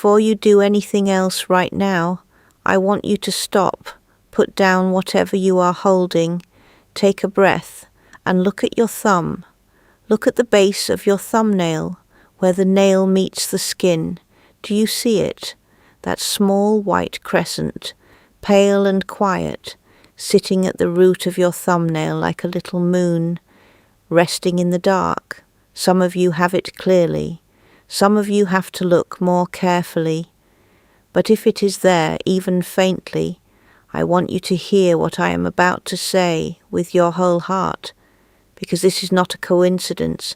before you do anything else right now, I want you to stop, put down whatever you are holding, take a breath, and look at your thumb. Look at the base of your thumbnail, where the nail meets the skin. Do you see it? That small white crescent, pale and quiet, sitting at the root of your thumbnail like a little moon, resting in the dark. Some of you have it clearly. Some of you have to look more carefully. But if it is there, even faintly, I want you to hear what I am about to say with your whole heart, because this is not a coincidence,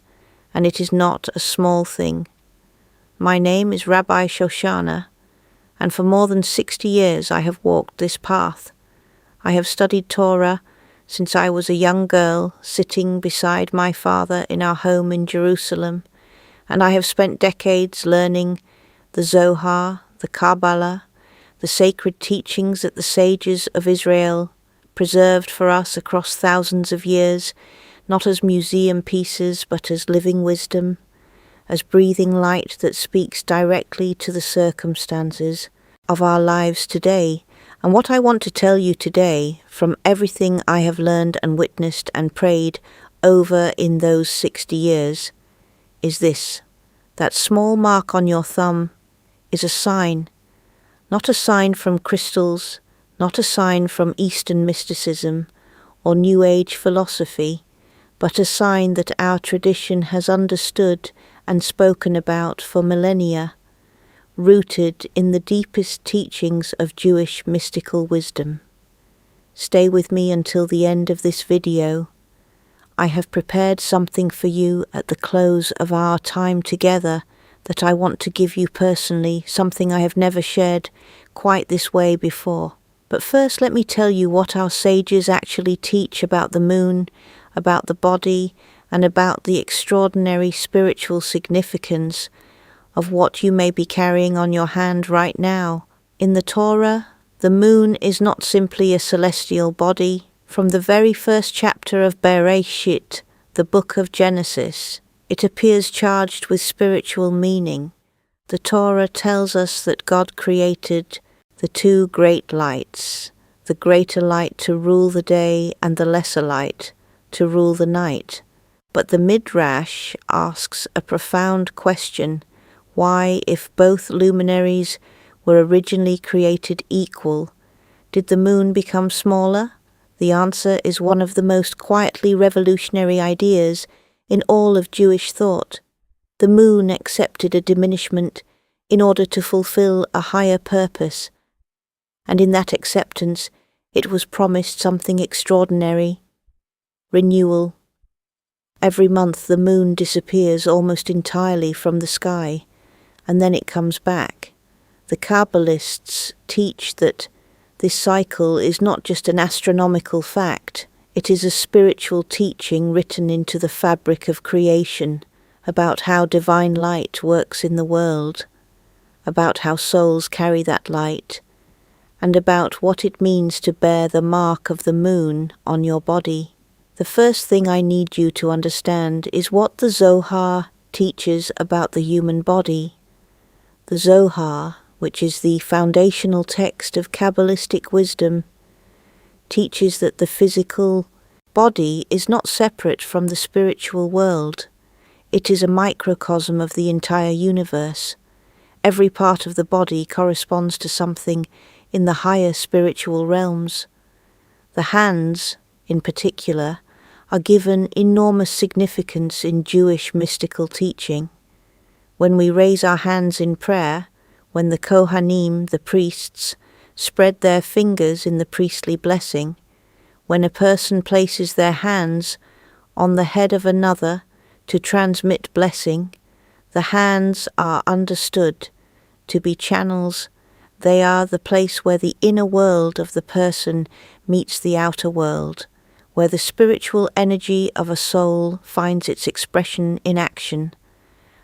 and it is not a small thing. My name is Rabbi Shoshana, and for more than 60 years I have walked this path. I have studied Torah since I was a young girl sitting beside my father in our home in Jerusalem, and I have spent decades learning the Zohar, the Kabbalah, the sacred teachings that the sages of Israel preserved for us across thousands of years, not as museum pieces but as living wisdom, as breathing light that speaks directly to the circumstances of our lives today. And what I want to tell you today, from everything I have learned and witnessed and prayed over in those 60 years, is this: that small mark on your thumb is a sign, not a sign from crystals, not a sign from Eastern mysticism or New Age philosophy, but a sign that our tradition has understood and spoken about for millennia, rooted in the deepest teachings of Jewish mystical wisdom. Stay with me until the end of this video. I have prepared something for you at the close of our time together that I want to give you personally, something I have never shared quite this way before. But first let me tell you what our sages actually teach about the moon, about the body, and about the extraordinary spiritual significance of what you may be carrying on your hand right now. In the Torah, the moon is not simply a celestial body. From the very first chapter of Bereshit, the book of Genesis, it appears charged with spiritual meaning. The Torah tells us that God created the two great lights, the greater light to rule the day and the lesser light to rule the night. But the Midrash asks a profound question: why, if both luminaries were originally created equal, did the moon become smaller? The answer is one of the most quietly revolutionary ideas in all of Jewish thought. The moon accepted a diminishment in order to fulfill a higher purpose, and in that acceptance it was promised something extraordinary: renewal. Every month the moon disappears almost entirely from the sky, and then it comes back. The Kabbalists teach that this cycle is not just an astronomical fact, it is a spiritual teaching written into the fabric of creation, about how divine light works in the world, about how souls carry that light, and about what it means to bear the mark of the moon on your body. The first thing I need you to understand is what the Zohar teaches about the human body. The Zohar, which is the foundational text of Kabbalistic wisdom, teaches that the physical body is not separate from the spiritual world. It is a microcosm of the entire universe. Every part of the body corresponds to something in the higher spiritual realms. The hands, in particular, are given enormous significance in Jewish mystical teaching. When we raise our hands in prayer, when the Kohanim, the priests, spread their fingers in the priestly blessing, when a person places their hands on the head of another to transmit blessing, the hands are understood to be channels. They are the place where the inner world of the person meets the outer world, where the spiritual energy of a soul finds its expression in action,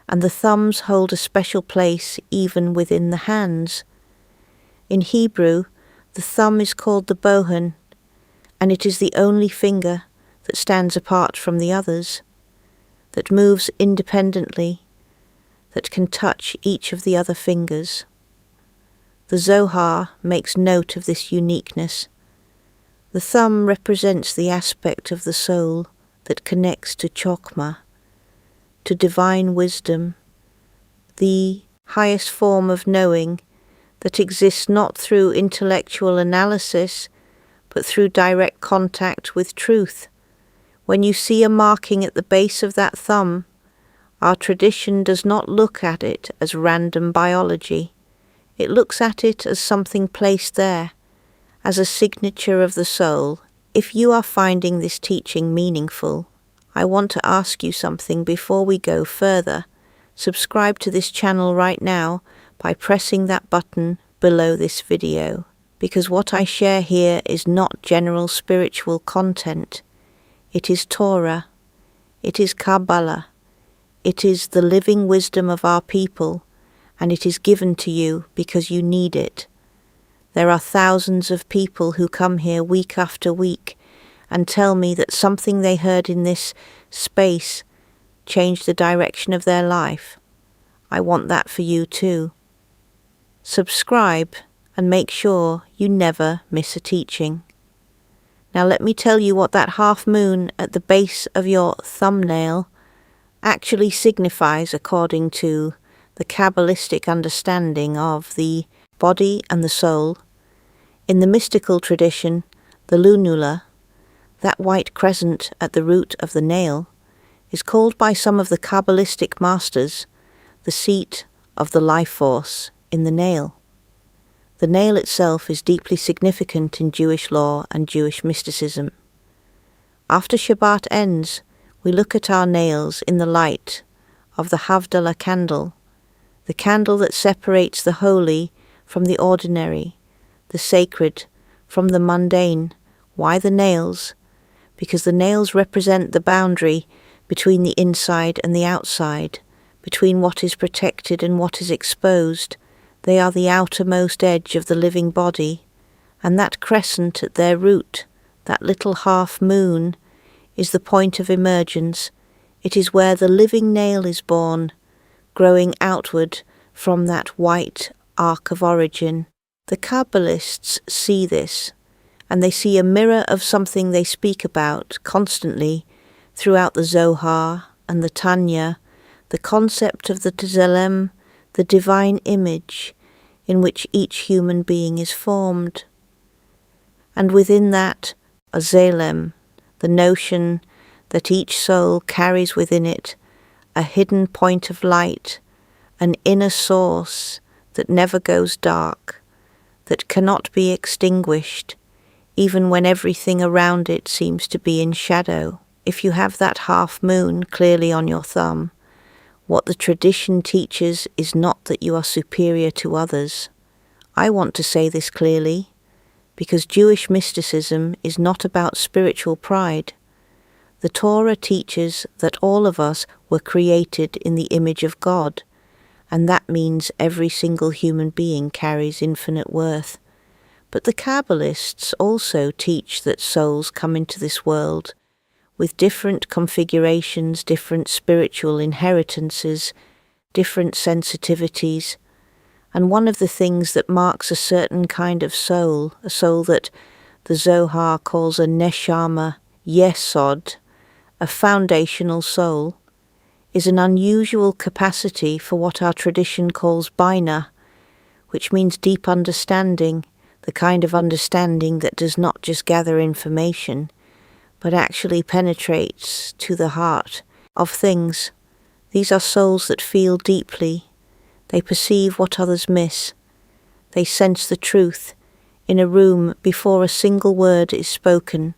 and the thumbs hold a special place even within the hands. In Hebrew, the thumb is called the bohan, and it is the only finger that stands apart from the others, that moves independently, that can touch each of the other fingers. The Zohar makes note of this uniqueness. The thumb represents the aspect of the soul that connects to Chokmah, to divine wisdom, the highest form of knowing that exists not through intellectual analysis, but through direct contact with truth. When you see a marking at the base of that thumb, our tradition does not look at it as random biology. It looks at it as something placed there, as a signature of the soul. If you are finding this teaching meaningful, I want to ask you something before we go further. Subscribe to this channel right now by pressing that button below this video, because what I share here is not general spiritual content. It is Torah. It is Kabbalah. It is the living wisdom of our people, and it is given to you because you need it. There are thousands of people who come here week after week and tell me that something they heard in this space changed the direction of their life. I want that for you too. Subscribe and make sure you never miss a teaching. Now let me tell you what that half moon at the base of your thumbnail actually signifies according to the Kabbalistic understanding of the body and the soul. In the mystical tradition, the lunar, that white crescent at the root of the nail, is called by some of the Kabbalistic masters the seat of the life force in the nail. The nail itself is deeply significant in Jewish law and Jewish mysticism. After Shabbat ends, we look at our nails in the light of the Havdalah candle, the candle that separates the holy from the ordinary, the sacred from the mundane. Why the nails? Because the nails represent the boundary between the inside and the outside, between what is protected and what is exposed. They are the outermost edge of the living body, and that crescent at their root, that little half moon, is the point of emergence. It is where the living nail is born, growing outward from that white arc of origin. The Kabbalists see this, and they see a mirror of something they speak about constantly throughout the Zohar and the Tanya, the concept of the Tzelem, the divine image in which each human being is formed. And within that, a Zelem, the notion that each soul carries within it a hidden point of light, an inner source that never goes dark, that cannot be extinguished, even when everything around it seems to be in shadow. If you have that half moon clearly on your thumb, what the tradition teaches is not that you are superior to others. I want to say this clearly, because Jewish mysticism is not about spiritual pride. The Torah teaches that all of us were created in the image of God, and that means every single human being carries infinite worth. But the Kabbalists also teach that souls come into this world with different configurations, different spiritual inheritances, different sensitivities. And one of the things that marks a certain kind of soul, a soul that the Zohar calls a neshama yesod, a foundational soul, is an unusual capacity for what our tradition calls bina, which means deep understanding, the kind of understanding that does not just gather information, but actually penetrates to the heart of things. These are souls that feel deeply. They perceive what others miss. They sense the truth in a room before a single word is spoken.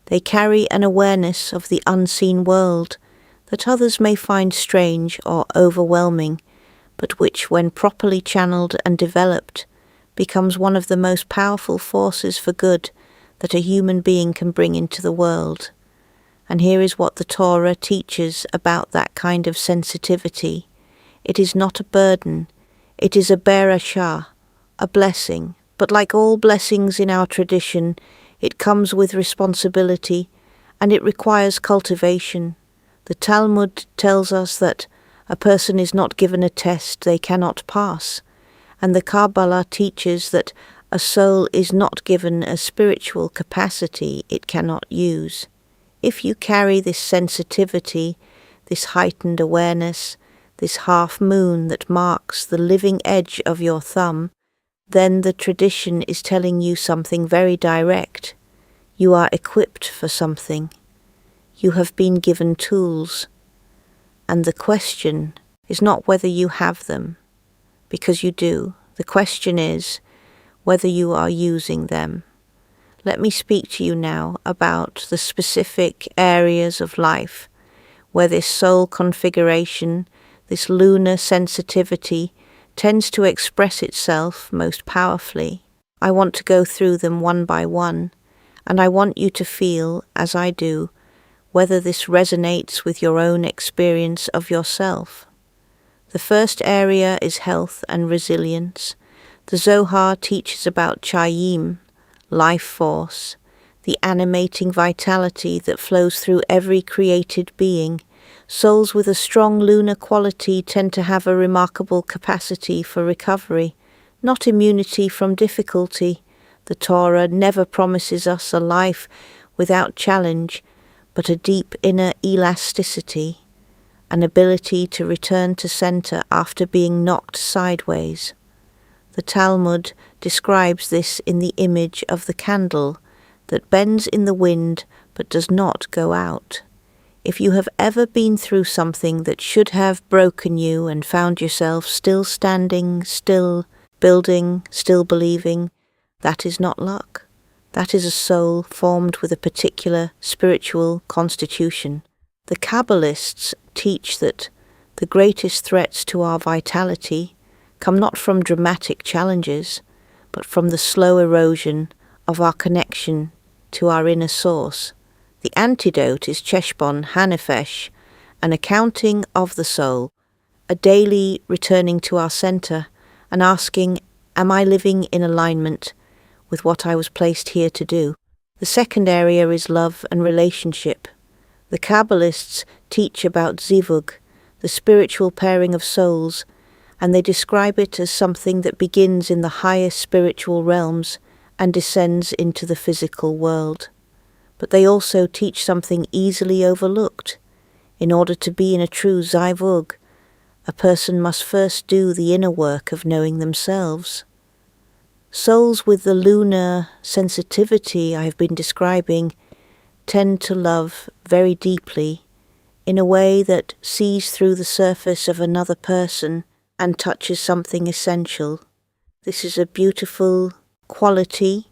They carry an awareness of the unseen world that others may find strange or overwhelming, but which, when properly channeled and developed, becomes one of the most powerful forces for good that a human being can bring into the world. And here is what the Torah teaches about that kind of sensitivity. It is not a burden, it is a berashah, a blessing. But like all blessings in our tradition, it comes with responsibility, and it requires cultivation. The Talmud tells us that a person is not given a test they cannot pass, And the Kabbalah teaches that a soul is not given a spiritual capacity it cannot use. If you carry this sensitivity, this heightened awareness, this half moon that marks the living edge of your thumb, then the tradition is telling you something very direct. You are equipped for something. You have been given tools. And the question is not whether you have them, because you do. The question is whether you are using them. Let me speak to you now about the specific areas of life where this soul configuration, this lunar sensitivity, tends to express itself most powerfully. I want to go through them one by one, and I want you to feel, as I do, whether this resonates with your own experience of yourself. The first area is health and resilience. The Zohar teaches about chayim, life force, the animating vitality that flows through every created being. Souls with a strong lunar quality tend to have a remarkable capacity for recovery, not immunity from difficulty. The Torah never promises us a life without challenge, but a deep inner elasticity, an ability to return to center after being knocked sideways. The Talmud describes this in the image of the candle that bends in the wind but does not go out. If you have ever been through something that should have broken you and found yourself still standing, still building, still believing, that is not luck. That is a soul formed with a particular spiritual constitution. The Kabbalists teach that the greatest threats to our vitality come not from dramatic challenges, but from the slow erosion of our connection to our inner source. The antidote is Cheshbon Hanefesh, an accounting of the soul, a daily returning to our center and asking, am I living in alignment with what I was placed here to do? The second area is love and relationship. The Kabbalists teach about zivug, the spiritual pairing of souls, and they describe it as something that begins in the highest spiritual realms and descends into the physical world. But they also teach something easily overlooked. In order to be in a true zivug, a person must first do the inner work of knowing themselves. Souls with the lunar sensitivity I have been describing tend to love very deeply, in a way that sees through the surface of another person and touches something essential. This is a beautiful quality,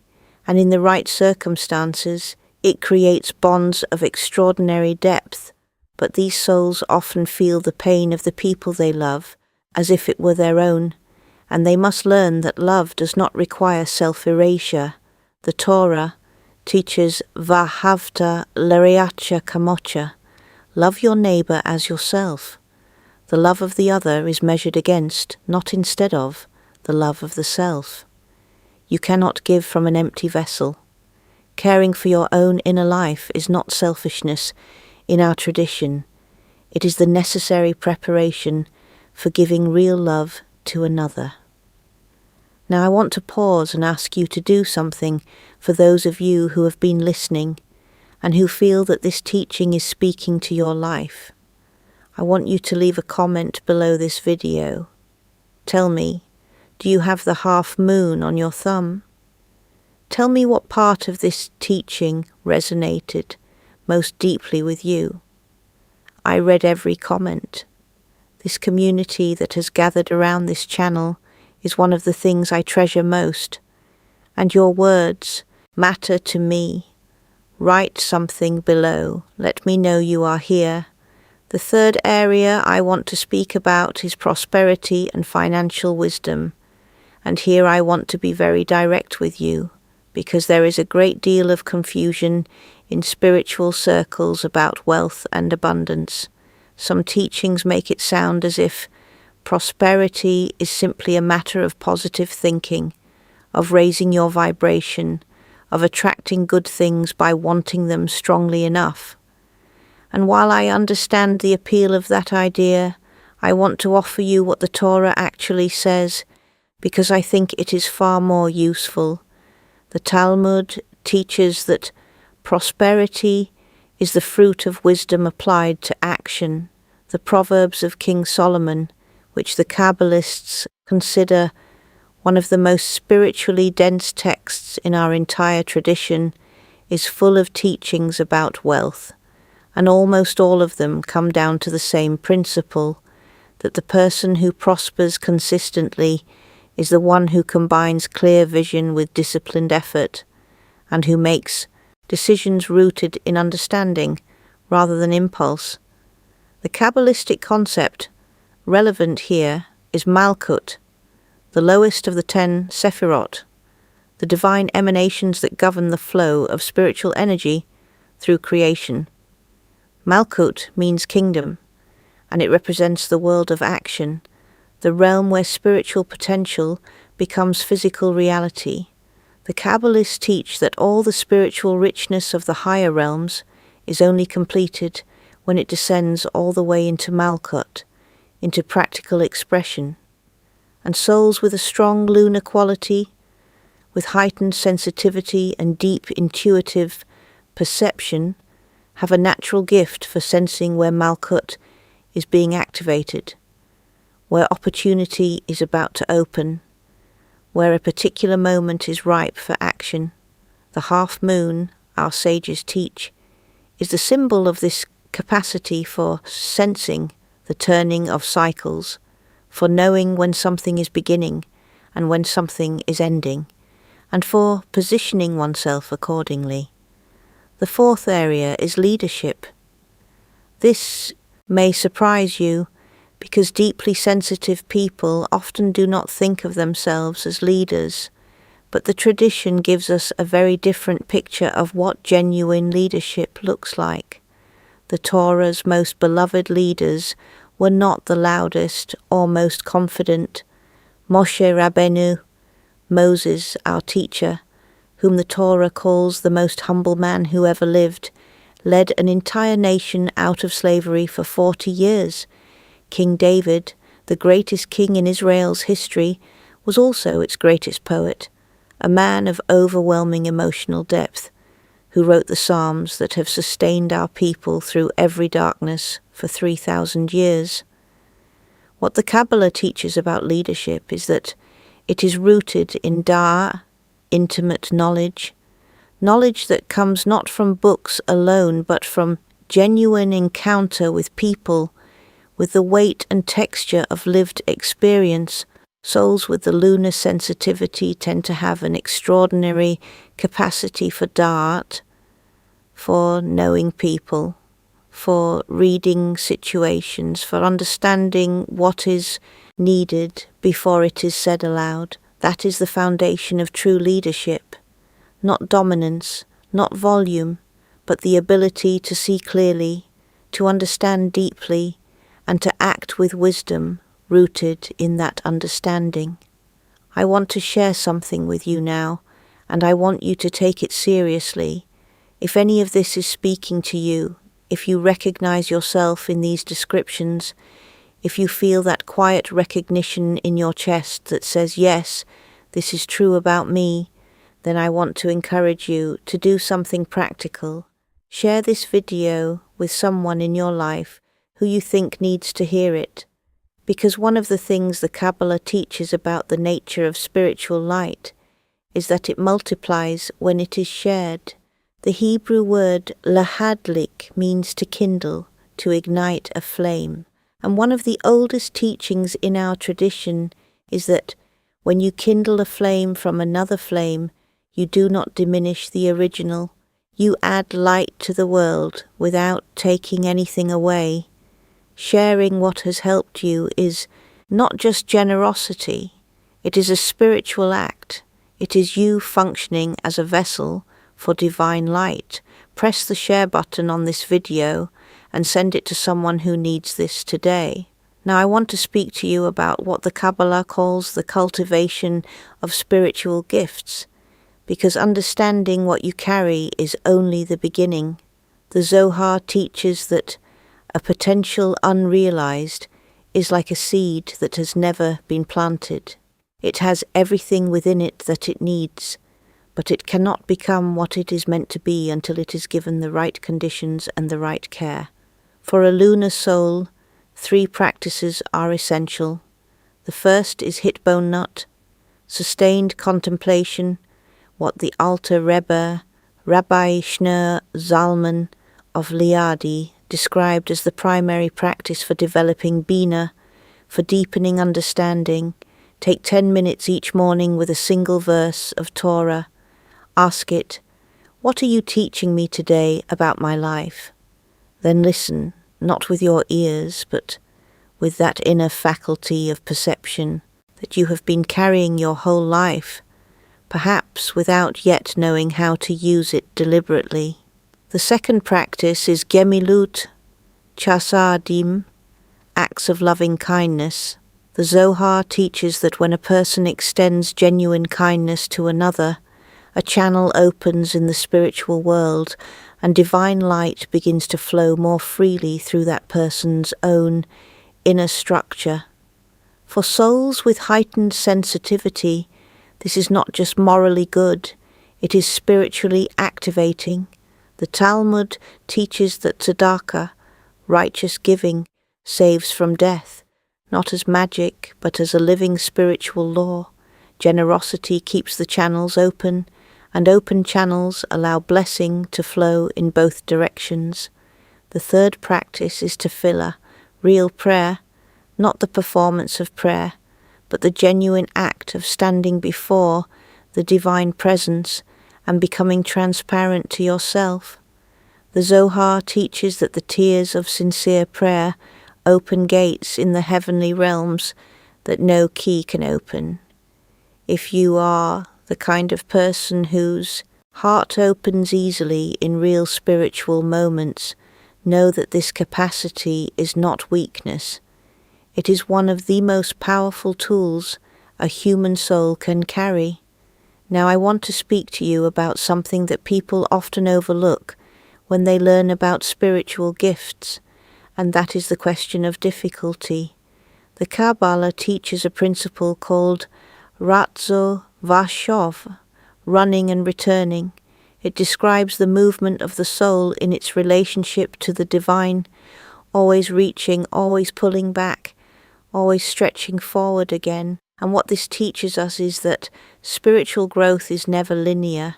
and in the right circumstances, it creates bonds of extraordinary depth. But these souls often feel the pain of the people they love as if it were their own, and they must learn that love does not require self-erasure. The Torah teaches Vahavta l'reacha kamocha, love your neighbor as yourself. The love of the other is measured against, not instead of, the love of the self. You cannot give from an empty vessel. Caring for your own inner life is not selfishness in our tradition. It is the necessary preparation for giving real love to another. Now I want to pause and ask you to do something for those of you who have been listening and who feel that this teaching is speaking to your life. I want you to leave a comment below this video. Tell me, do you have the half moon on your thumb? Tell me what part of this teaching resonated most deeply with you. I read every comment. This community that has gathered around this channel is one of the things I treasure most, and your words matter to me. Write something below. Let me know you are here. The third area I want to speak about is prosperity and financial wisdom. And here I want to be very direct with you, because there is a great deal of confusion in spiritual circles about wealth and abundance. Some teachings make it sound as if prosperity is simply a matter of positive thinking, of raising your vibration, of attracting good things by wanting them strongly enough. And while I understand the appeal of that idea, I want to offer you what the Torah actually says. because I think it is far more useful. The Talmud teaches that prosperity is the fruit of wisdom applied to action. The Proverbs of King Solomon, which the Kabbalists consider one of the most spiritually dense texts in our entire tradition, is full of teachings about wealth, and almost all of them come down to the same principle, that the person who prospers consistently is the one who combines clear vision with disciplined effort, and who makes decisions rooted in understanding rather than impulse. The Kabbalistic concept relevant here is Malkut, the lowest of the 10 Sephirot, the divine emanations that govern the flow of spiritual energy through creation. Malkut means kingdom, and it represents the world of action, the realm where spiritual potential becomes physical reality. The Kabbalists teach that all the spiritual richness of the higher realms is only completed when it descends all the way into Malkut, into practical expression. And souls with a strong lunar quality, with heightened sensitivity and deep intuitive perception, have a natural gift for sensing where Malkut is being activated, where opportunity is about to open, where a particular moment is ripe for action. The half moon, our sages teach, is the symbol of this capacity for sensing the turning of cycles, for knowing when something is beginning and when something is ending, and for positioning oneself accordingly. The fourth area is leadership. This may surprise you, because deeply sensitive people often do not think of themselves as leaders, but the tradition gives us a very different picture of what genuine leadership looks like. The Torah's most beloved leaders were not the loudest or most confident. Moshe Rabbeinu, Moses, our teacher, whom the Torah calls the most humble man who ever lived, led an entire nation out of slavery for 40 years. King David, the greatest king in Israel's history, was also its greatest poet, a man of overwhelming emotional depth, who wrote the Psalms that have sustained our people through every darkness for 3,000 years. What the Kabbalah teaches about leadership is that it is rooted in da'ah, intimate knowledge that comes not from books alone, but from genuine encounter with people, with the weight and texture of lived experience. Souls with the lunar sensitivity tend to have an extraordinary capacity for da'at, for knowing people, for reading situations, for understanding what is needed before it is said aloud. That is the foundation of true leadership. Not dominance, not volume, but the ability to see clearly, to understand deeply, and to act with wisdom rooted in that understanding. I want to share something with you now, and I want you to take it seriously. If any of this is speaking to you, if you recognize yourself in these descriptions, if you feel that quiet recognition in your chest that says, yes, this is true about me, then I want to encourage you to do something practical. Share this video with someone in your life who you think needs to hear it. Because one of the things the Kabbalah teaches about the nature of spiritual light is that it multiplies when it is shared. The Hebrew word lahadlik means to kindle, to ignite a flame. And one of the oldest teachings in our tradition is that when you kindle a flame from another flame, you do not diminish the original. You add light to the world without taking anything away. Sharing what has helped you is not just generosity, it is a spiritual act. It is you functioning as a vessel for divine light. Press the share button on this video and send it to someone who needs this today. Now I want to speak to you about what the Kabbalah calls the cultivation of spiritual gifts, because understanding what you carry is only the beginning. The Zohar teaches that a potential unrealized is like a seed that has never been planted. It has everything within it that it needs, but it cannot become what it is meant to be until it is given the right conditions and the right care. For a lunar soul, 3 practices are essential. The first is hitbone nut, sustained contemplation, what the Alter Rebbe, Rabbi Shoshana Zalman of Liadi, described as the primary practice for developing Bina, for deepening understanding. Take 10 minutes each morning with a single verse of Torah. Ask it, "What are you teaching me today about my life?" Then listen, not with your ears, but with that inner faculty of perception that you have been carrying your whole life, perhaps without yet knowing how to use it deliberately. The second practice is gemilut chasadim, acts of loving kindness. The Zohar teaches that when a person extends genuine kindness to another, a channel opens in the spiritual world and divine light begins to flow more freely through that person's own inner structure. For souls with heightened sensitivity, this is not just morally good, it is spiritually activating. The Talmud teaches that tzedakah, righteous giving, saves from death, not as magic, but as a living spiritual law. Generosity keeps the channels open, and open channels allow blessing to flow in both directions. The third practice is tefillah, real prayer, not the performance of prayer, but the genuine act of standing before the divine presence and becoming transparent to yourself. The Zohar teaches that the tears of sincere prayer open gates in the heavenly realms that no key can open. If you are the kind of person whose heart opens easily in real spiritual moments, know that this capacity is not weakness. It is one of the most powerful tools a human soul can carry. Now I want to speak to you about something that people often overlook when they learn about spiritual gifts, and that is the question of difficulty. The Kabbalah teaches a principle called ratzo vashov, running and returning. It describes the movement of the soul in its relationship to the divine, always reaching, always pulling back, always stretching forward again. And what this teaches us is that spiritual growth is never linear.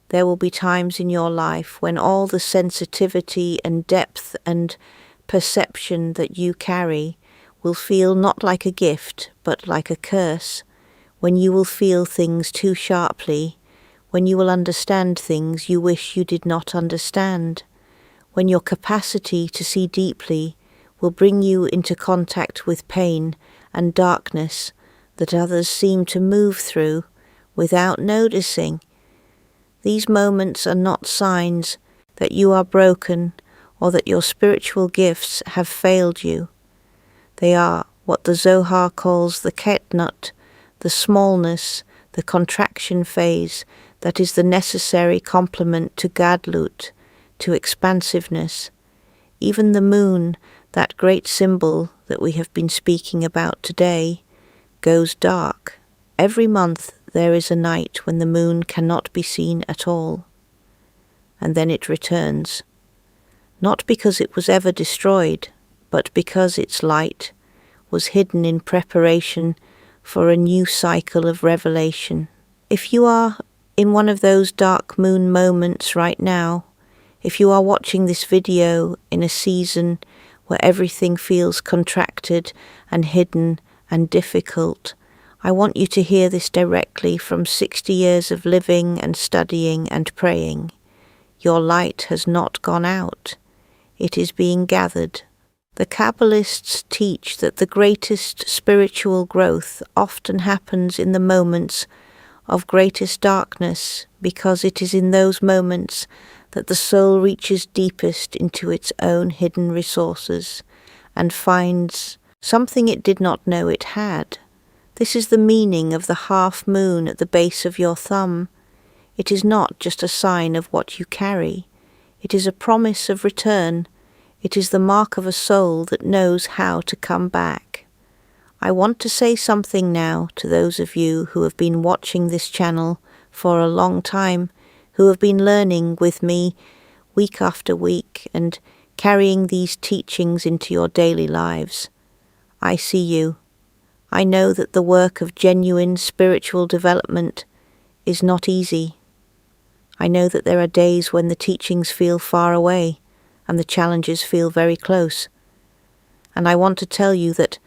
There will be times in your life when all the sensitivity and depth and perception that you carry will feel not like a gift, but like a curse, when you will feel things too sharply, when you will understand things you wish you did not understand, when your capacity to see deeply will bring you into contact with pain and darkness that others seem to move through without noticing. These moments are not signs that you are broken or that your spiritual gifts have failed you. They are what the Zohar calls the ketnut, the smallness, the contraction phase that is the necessary complement to gadlut, to expansiveness. Even the moon, that great symbol that we have been speaking about today, goes dark. Every month there is a night when the moon cannot be seen at all. And then it returns, not because it was ever destroyed, but because its light was hidden in preparation for a new cycle of revelation. If you are in one of those dark moon moments right now, if you are watching this video in a season where everything feels contracted and hidden and difficult, I want you to hear this directly from 60 years of living and studying and praying. Your light has not gone out. It is being gathered. The Kabbalists teach that the greatest spiritual growth often happens in the moments of greatest darkness, because it is in those moments that the soul reaches deepest into its own hidden resources and finds something it did not know it had. This is the meaning of the half moon at the base of your thumb. It is not just a sign of what you carry. It is a promise of return. It is the mark of a soul that knows how to come back. I want to say something now to those of you who have been watching this channel for a long time, who have been learning with me week after week and carrying these teachings into your daily lives. I see you. I know that the work of genuine spiritual development is not easy. I know that there are days when the teachings feel far away and the challenges feel very close. And I want to tell you that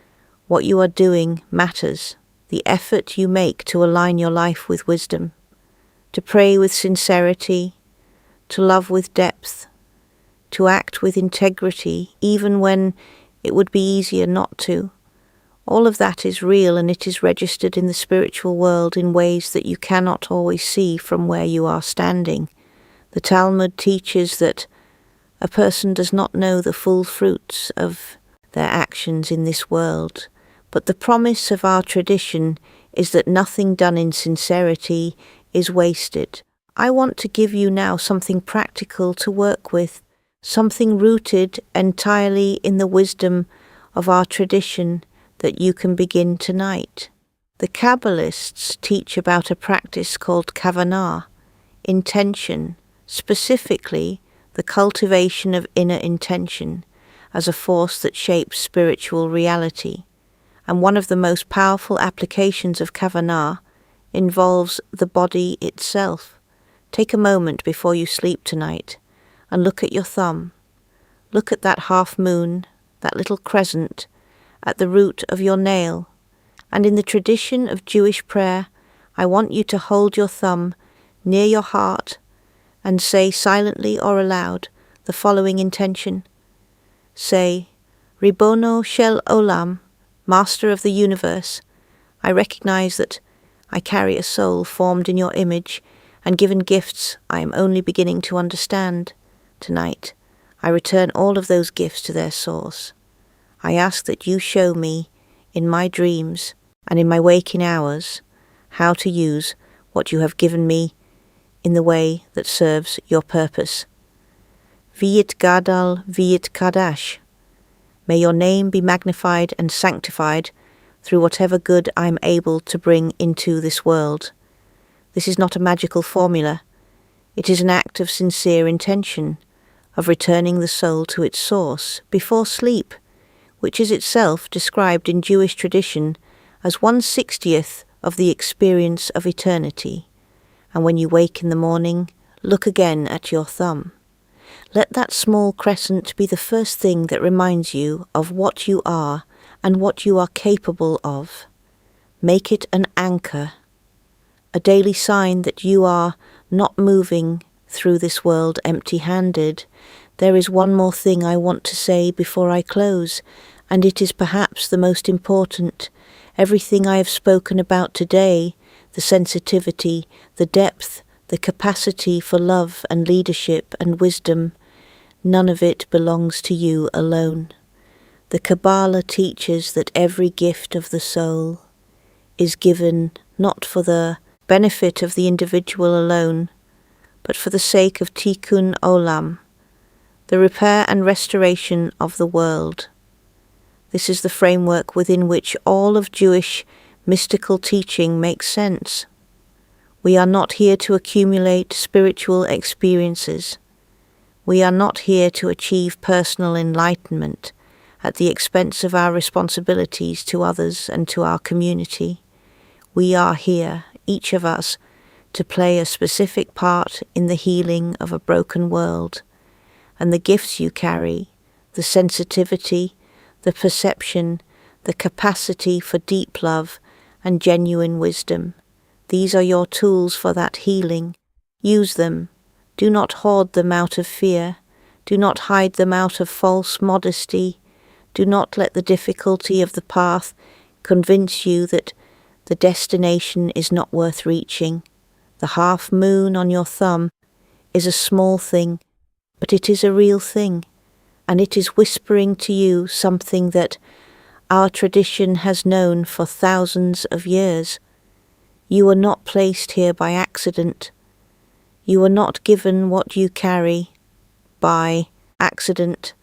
what you are doing matters, the effort you make to align your life with wisdom, to pray with sincerity, to love with depth, to act with integrity, even when it would be easier not to. All of that is real, and it is registered in the spiritual world in ways that you cannot always see from where you are standing. The Talmud teaches that a person does not know the full fruits of their actions in this world, but the promise of our tradition is that nothing done in sincerity is wasted. I want to give you now something practical to work with, something rooted entirely in the wisdom of our tradition that you can begin tonight. The Kabbalists teach about a practice called Kavanah, intention, specifically the cultivation of inner intention as a force that shapes spiritual reality. And one of the most powerful applications of Kavanah involves the body itself. Take a moment before you sleep tonight and look at your thumb. Look at that half moon, that little crescent, at the root of your nail. And in the tradition of Jewish prayer, I want you to hold your thumb near your heart and say silently or aloud the following intention. Say, Ribono Shel Olam, Master of the Universe, I recognize that I carry a soul formed in your image and given gifts I am only beginning to understand. Tonight, I return all of those gifts to their source. I ask that you show me, in my dreams and in my waking hours, how to use what you have given me in the way that serves your purpose. V'yit Gadal V'yit Kadash. May your name be magnified and sanctified through whatever good I am able to bring into this world. This is not a magical formula. It is an act of sincere intention, of returning the soul to its source before sleep, which is itself described in Jewish tradition as 1/60th of the experience of eternity. And when you wake in the morning, look again at your thumb. Let that small crescent be the first thing that reminds you of what you are and what you are capable of. Make it an anchor, a daily sign that you are not moving through this world empty-handed. There is one more thing I want to say before I close, and it is perhaps the most important. Everything I have spoken about today, the sensitivity, the depth, the capacity for love and leadership and wisdom, none of it belongs to you alone. The Kabbalah teaches that every gift of the soul is given not for the benefit of the individual alone, but for the sake of Tikkun Olam, the repair and restoration of the world. This is the framework within which all of Jewish mystical teaching makes sense. We are not here to accumulate spiritual experiences. We are not here to achieve personal enlightenment at the expense of our responsibilities to others and to our community. We are here, each of us, to play a specific part in the healing of a broken world. And the gifts you carry, the sensitivity, the perception, the capacity for deep love and genuine wisdom, these are your tools for that healing. Use them. Do not hoard them out of fear. Do not hide them out of false modesty. Do not let the difficulty of the path convince you that the destination is not worth reaching. The half moon on your thumb is a small thing, but it is a real thing, and it is whispering to you something that our tradition has known for thousands of years. You are not placed here by accident. You are not given what you carry by accident,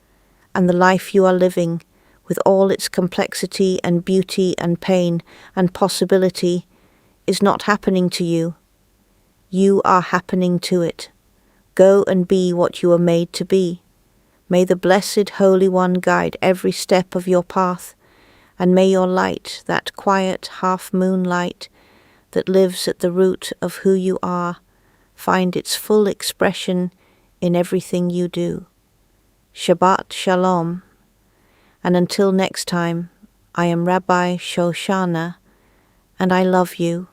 and the life you are living with all its complexity and beauty and pain and possibility, is not happening to you. You are happening to it. Go and be what you are made to be. May the Blessed Holy One guide every step of your path, and may your light, that quiet half-moon light that lives at the root of who you are, find its full expression in everything you do. Shabbat Shalom. And until next time, I am Rabbi Shoshana, and I love you.